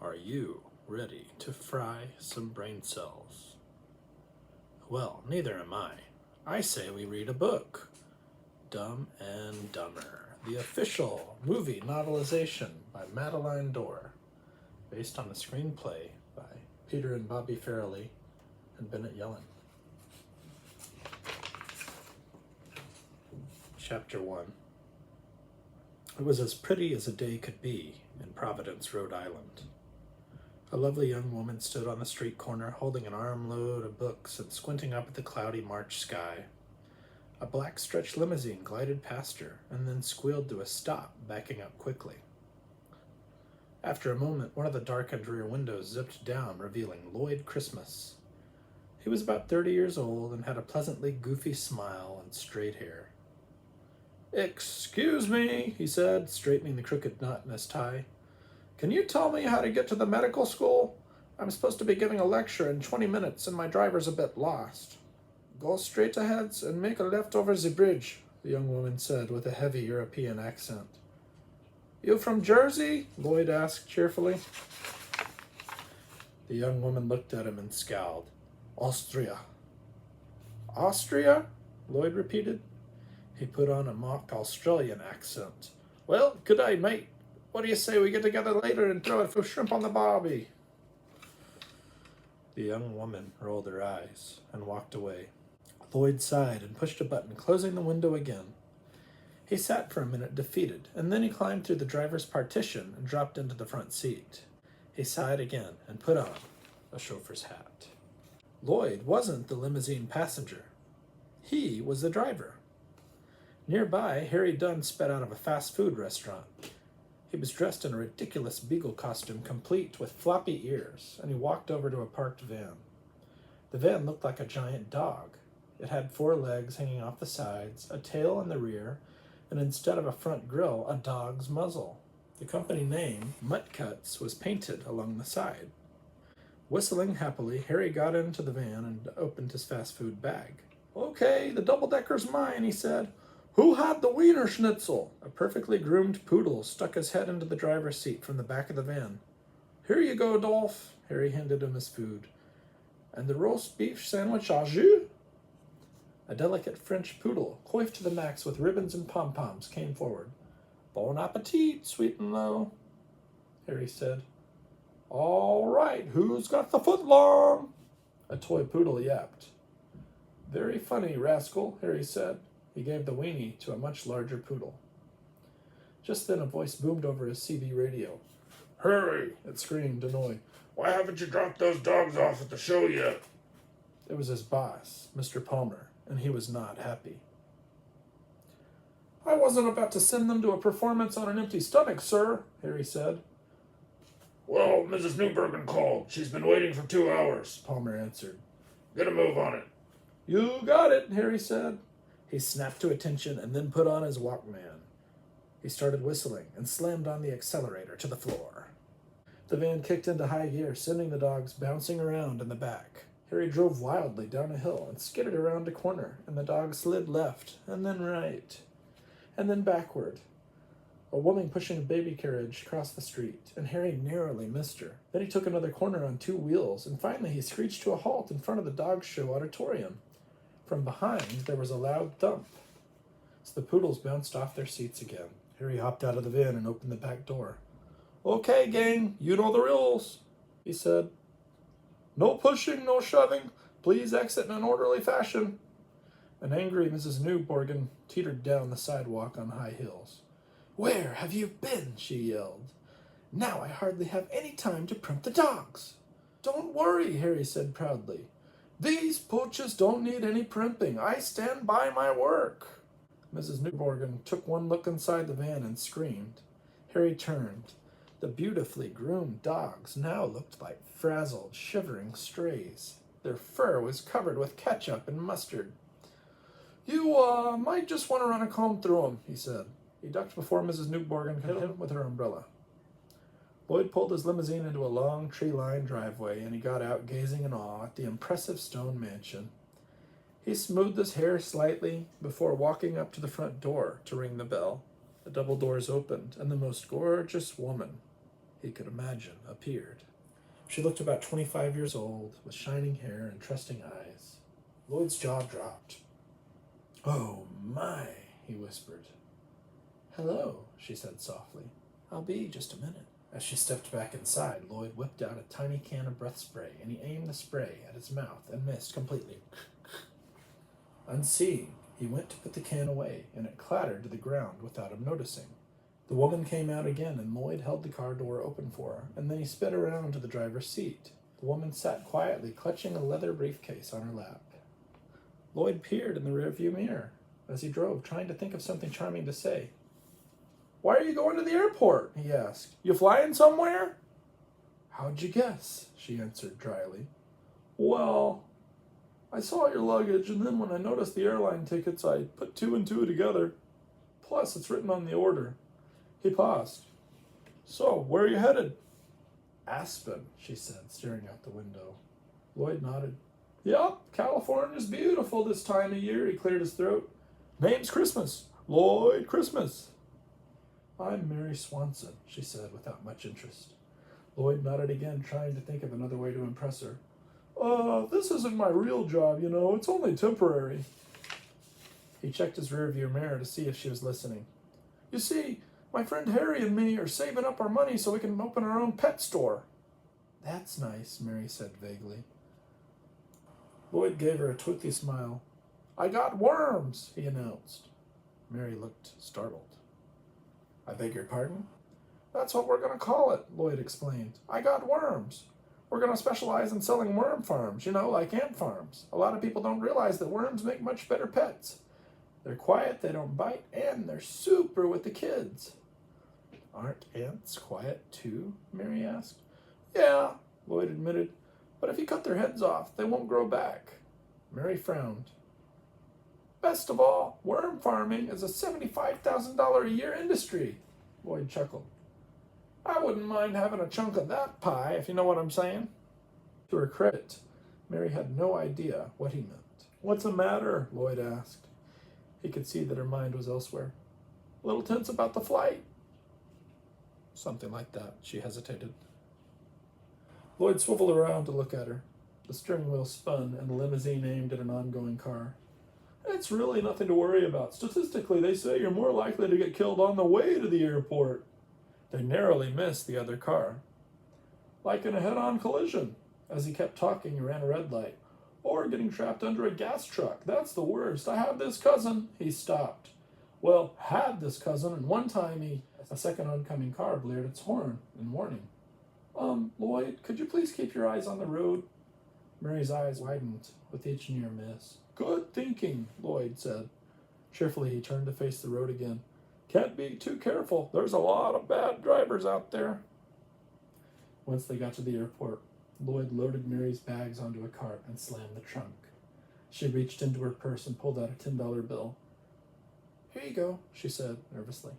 Are you ready to fry some brain cells? Well, neither am I. I say we read a book. Dumb and Dumber, the official movie novelization by Madeline Dorr, based on a screenplay by Peter and Bobby Farrelly and Bennett Yellen. Chapter 1. It was as pretty as a day could be in Providence, Rhode Island. A lovely young woman stood on the street corner holding an armload of books and squinting up at the cloudy March sky. A black stretch limousine glided past her and then squealed to a stop, backing up quickly. After a moment, one of the darkened rear windows zipped down, revealing Lloyd Christmas. He was about 30 years old and had a pleasantly goofy smile and straight hair. "Excuse me," he said, straightening the crooked knot in his tie. "Can you tell me how to get to the medical school? I'm supposed to be giving a lecture in 20 minutes and my driver's a bit lost." "Go straight ahead and make a left over the bridge," the young woman said with a heavy European accent. "You from Jersey?" Lloyd asked cheerfully. The young woman looked at him and scowled. "Austria." "Austria?" Lloyd repeated. He put on a mock Australian accent. "Well, good day, mate. What do you say we get together later and throw a few shrimp on the barbie?" The young woman rolled her eyes and walked away. Lloyd sighed and pushed a button, closing the window again. He sat for a minute defeated, and then he climbed through the driver's partition and dropped into the front seat. He sighed again and put on a chauffeur's hat. Lloyd wasn't the limousine passenger. He was the driver. Nearby, Harry Dunn sped out of a fast food restaurant. He was dressed in a ridiculous beagle costume, complete with floppy ears, and he walked over to a parked van. The van looked like a giant dog. It had 4 legs hanging off the sides, a tail in the rear, and instead of a front grille, a dog's muzzle. The company name, Mutt Cuts, was painted along the side. Whistling happily, Harry got into the van and opened his fast food bag. "Okay, the double-decker's mine," he said. "Who had the Wiener Schnitzel?" A perfectly groomed poodle stuck his head into the driver's seat from the back of the van. "Here you go, Dolph." Harry handed him his food. "And the roast beef sandwich au jus?" A delicate French poodle, coiffed to the max with ribbons and pom-poms, came forward. "Bon appetit, sweet and low," Harry said. "All right, who's got the footlong?" A toy poodle yapped. "Very funny, rascal," Harry said. He gave the weenie to a much larger poodle. Just then a voice boomed over his CB radio. "Harry!" it screamed, annoyed. "Why haven't you dropped those dogs off at the show yet?" It was his boss, Mr. Palmer, and he was not happy. "I wasn't about to send them to a performance on an empty stomach, sir," Harry said. "Well, Mrs. Newbergen called. She's been waiting for 2 hours," Palmer answered. "Get a move on it." "You got it," Harry said. He snapped to attention and then put on his Walkman. He started whistling and slammed on the accelerator to the floor. The van kicked into high gear, sending the dogs bouncing around in the back. Harry drove wildly down a hill and skidded around a corner, and the dogs slid left, and then right, and then backward. A woman pushing a baby carriage crossed the street, and Harry narrowly missed her. Then he took another corner on 2 wheels, and finally he screeched to a halt in front of the dog show auditorium. From behind, there was a loud thump. So the poodles bounced off their seats again. Harry hopped out of the van and opened the back door. "Okay, gang, you know the rules," he said. "No pushing, no shoving. Please exit in an orderly fashion." An angry Mrs. Newborgan teetered down the sidewalk on high heels. "Where have you been?" she yelled. "Now I hardly have any time to primp the dogs." "Don't worry," Harry said proudly. "These pooches don't need any primping. I stand by my work." Mrs. Newborgan took one look inside the van and screamed. Harry turned. The beautifully groomed dogs now looked like frazzled, shivering strays. Their fur was covered with ketchup and mustard. "You, might just want to run a comb through 'em," he said. He ducked before Mrs. Newborgan could hit him with her umbrella. Lloyd pulled his limousine into a long, tree-lined driveway, and he got out, gazing in awe at the impressive stone mansion. He smoothed his hair slightly before walking up to the front door to ring the bell. The double doors opened, and the most gorgeous woman he could imagine appeared. She looked about 25 years old, with shining hair and trusting eyes. Lloyd's jaw dropped. "Oh, my," he whispered. "Hello," she said softly. "I'll be just a minute." As she stepped back inside, Lloyd whipped out a tiny can of breath spray, and he aimed the spray at his mouth and missed completely. Unseeing, he went to put the can away, and it clattered to the ground without him noticing. The woman came out again, and Lloyd held the car door open for her, and then he sped around to the driver's seat. The woman sat quietly, clutching a leather briefcase on her lap. Lloyd peered in the rearview mirror as he drove, trying to think of something charming to say. "Why are you going to the airport?" he asked. "You flying somewhere?" "How'd you guess?" she answered dryly. "Well, I saw your luggage, and then when I noticed the airline tickets, I put two and two together. Plus, it's written on the order." He paused. "So, where are you headed?" "Aspen," she said, staring out the window. Lloyd nodded. "Yup, California's beautiful this time of year," he cleared his throat. "Name's Christmas. Lloyd Christmas." "I'm Mary Swanson," she said without much interest. Lloyd nodded again, trying to think of another way to impress her. This isn't my real job, you know. It's only temporary." He checked his rearview mirror to see if she was listening. "You see, my friend Harry and me are saving up our money so we can open our own pet store." "That's nice," Mary said vaguely. Lloyd gave her a twinkly smile. "I got worms," he announced. Mary looked startled. "I beg your pardon?" "That's what we're going to call it," Lloyd explained. "I got worms. We're going to specialize in selling worm farms, you know, like ant farms. A lot of people don't realize that worms make much better pets. They're quiet, they don't bite, and they're super with the kids." "Aren't ants quiet too?" Mary asked. "Yeah," Lloyd admitted. "But if you cut their heads off, they won't grow back." Mary frowned. "Best of all, worm farming is a $75,000 a year industry," Lloyd chuckled. "I wouldn't mind having a chunk of that pie, if you know what I'm saying." To her credit, Mary had no idea what he meant. "What's the matter?" Lloyd asked. He could see that her mind was elsewhere. "A little tense about the flight?" "Something like that," she hesitated. Lloyd swiveled around to look at her. The steering wheel spun, and the limousine aimed at an ongoing car. "It's really nothing to worry about. Statistically, they say you're more likely to get killed on the way to the airport." They narrowly missed the other car. "Like in a head-on collision." As he kept talking, he ran a red light. "Or getting trapped under a gas truck. That's the worst. I have this cousin." He stopped. "Well, had this cousin, and one time a second oncoming car blared its horn in warning." Lloyd, could you please keep your eyes on the road?" Mary's eyes widened with each near miss. "Good thinking," Lloyd said. Cheerfully, he turned to face the road again. "Can't be too careful. There's a lot of bad drivers out there." Once they got to the airport, Lloyd loaded Mary's bags onto a cart and slammed the trunk. She reached into her purse and pulled out a $10 bill. "Here you go," she said nervously.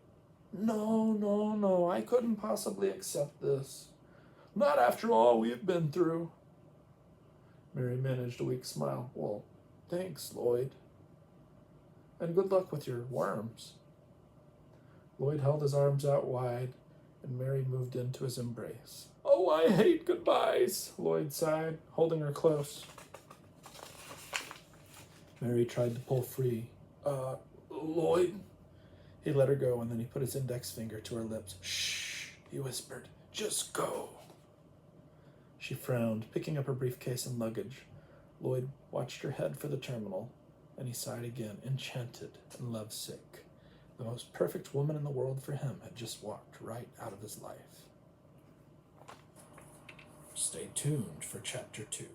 No, I couldn't possibly accept this. Not after all we've been through." Mary managed a weak smile. "Well, thanks, Lloyd. And good luck with your worms." Lloyd held his arms out wide, and Mary moved into his embrace. "Oh, I hate goodbyes," Lloyd sighed, holding her close. Mary tried to pull free. Lloyd." He let her go, and then he put his index finger to her lips. "Shh," he whispered. "Just go." She frowned, picking up her briefcase and luggage. Lloyd watched her head for the terminal, and he sighed again, enchanted and lovesick. The most perfect woman in the world for him had just walked right out of his life. Stay tuned for Chapter 2.